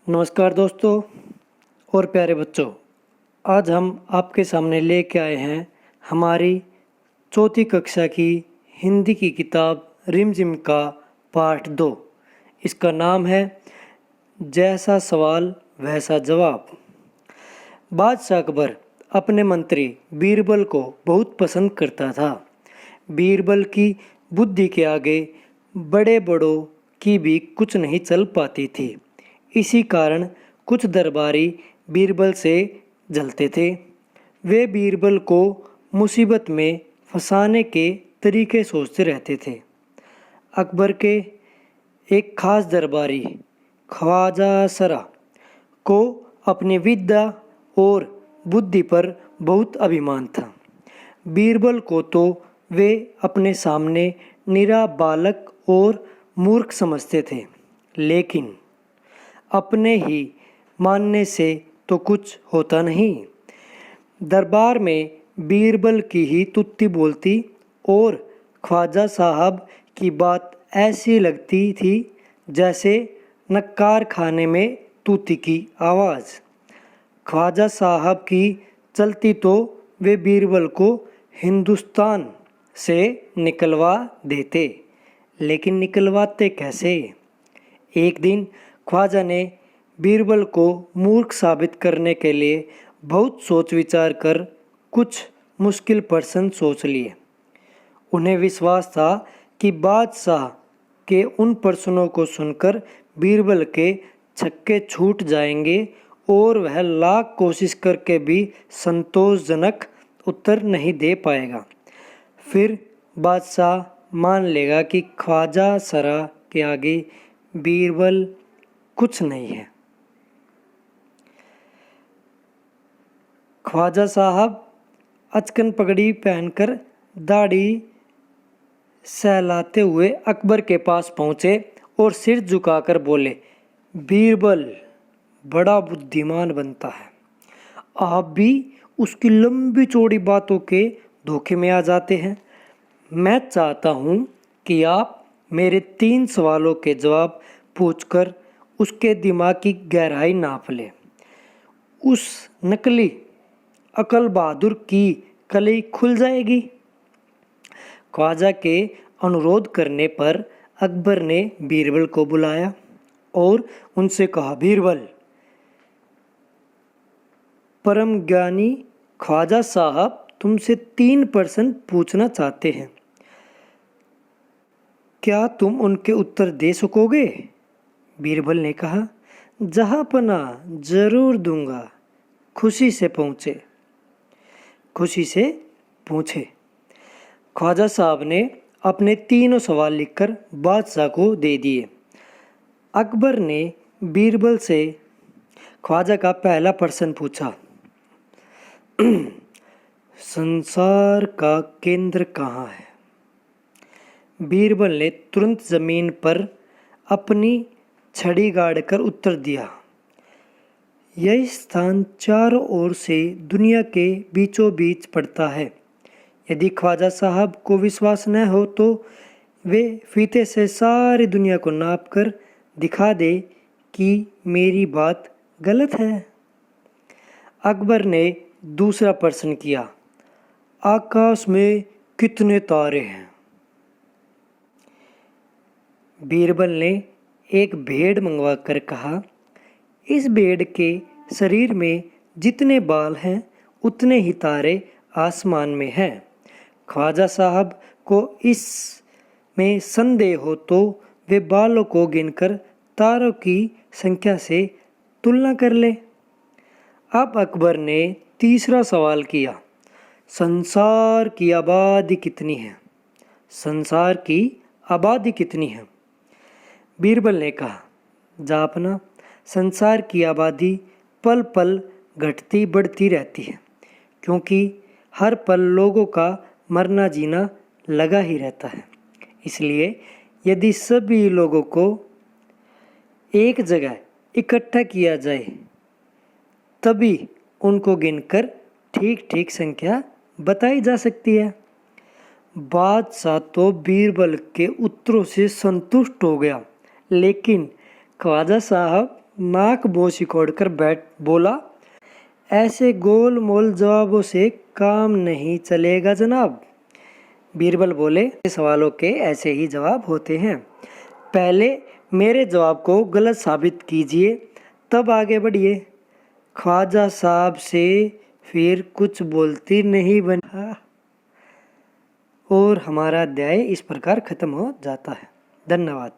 नमस्कार दोस्तों और प्यारे बच्चों। आज हम आपके सामने लेके आए हैं हमारी चौथी कक्षा की हिंदी की किताब रिमझिम का पाठ 2। इसका नाम है जैसा सवाल वैसा जवाब। बादशाह अकबर अपने मंत्री बीरबल को बहुत पसंद करता था। बीरबल की बुद्धि के आगे बड़े बड़ों की भी कुछ नहीं चल पाती थी। इसी कारण कुछ दरबारी बीरबल से जलते थे। वे बीरबल को मुसीबत में फंसाने के तरीके सोचते रहते थे। अकबर के एक खास दरबारी ख्वाजा सरा को अपनी विद्या और बुद्धि पर बहुत अभिमान था। बीरबल को तो वे अपने सामने निरा बालक और मूर्ख समझते थे, लेकिन अपने ही मानने से तो कुछ होता नहीं। दरबार में बीरबल की ही तुत्ती बोलती और ख्वाजा साहब की बात ऐसी लगती थी जैसे नक्कार खाने में तूती की आवाज़। ख्वाजा साहब की चलती तो वे बीरबल को हिंदुस्तान से निकलवा देते, लेकिन निकलवाते कैसे? एक दिन ख्वाजा ने बीरबल को मूर्ख साबित करने के लिए बहुत सोच विचार कर कुछ मुश्किल प्रश्न सोच लिए। उन्हें विश्वास था कि बादशाह के उन प्रश्नों को सुनकर बीरबल के छक्के छूट जाएंगे और वह लाख कोशिश करके भी संतोषजनक उत्तर नहीं दे पाएगा। फिर बादशाह मान लेगा कि ख्वाजा सरा के आगे बीरबल कुछ नहीं है। ख्वाजा साहब अचकन पगड़ी पहनकर दाढ़ी सहलाते हुए अकबर के पास पहुँचे और सिर झुकाकर बोले, बीरबल बड़ा बुद्धिमान बनता है, आप भी उसकी लंबी चौड़ी बातों के धोखे में आ जाते हैं। मैं चाहता हूँ कि आप मेरे 3 सवालों के जवाब पूछकर उसके दिमाग की गहराई नाप लें। उस नकली अकल बहादुर की कलई खुल जाएगी। ख्वाजा के अनुरोध करने पर अकबर ने बीरबल को बुलाया और उनसे कहा, बीरबल, परम ज्ञानी ख्वाजा साहब तुमसे 3 प्रश्न पूछना चाहते हैं, क्या तुम उनके उत्तर दे सकोगे? बीरबल ने कहा, जहाँपना जरूर दूंगा। खुशी से पूछे। ख्वाजा साहब ने अपने 3 सवाल लिखकर बादशाह को दे दिए। अकबर ने बीरबल से ख्वाजा का पहला प्रश्न पूछा, संसार का केंद्र कहाँ है? बीरबल ने तुरंत जमीन पर अपनी छड़ी गाड़कर उत्तर दिया, यह स्थान चारों ओर से दुनिया के बीचों बीच पड़ता है। यदि ख्वाजा साहब को विश्वास न हो तो वे फीते से सारी दुनिया को नाप कर दिखा दे कि मेरी बात गलत है। अकबर ने दूसरा प्रश्न किया, आकाश में कितने तारे हैं? बीरबल ने एक भेड़ मंगवा कर कहा, इस भेड़ के शरीर में जितने बाल हैं उतने ही तारे आसमान में हैं। ख्वाजा साहब को इस में संदेह हो तो वे बालों को गिनकर तारों की संख्या से तुलना कर ले। अब अकबर ने तीसरा सवाल किया, संसार की आबादी कितनी है? संसार की आबादी कितनी है? बीरबल ने कहा, जापना, संसार की आबादी पल पल घटती बढ़ती रहती है, क्योंकि हर पल लोगों का मरना जीना लगा ही रहता है। इसलिए यदि सभी लोगों को एक जगह इकट्ठा किया जाए तभी उनको गिनकर ठीक ठीक संख्या बताई जा सकती है। बादशाह तो बीरबल के उत्तरों से संतुष्ट हो गया, लेकिन ख्वाजा साहब नाक बो सिकोड़ कर बैठ बोला, ऐसे गोल मोल जवाबों से काम नहीं चलेगा जनाब। बीरबल बोले, सवालों के ऐसे ही जवाब होते हैं, पहले मेरे जवाब को गलत साबित कीजिए तब आगे बढ़िए। ख्वाजा साहब से फिर कुछ बोलती नहीं बना। और हमारा अध्याय इस प्रकार खत्म हो जाता है। धन्यवाद।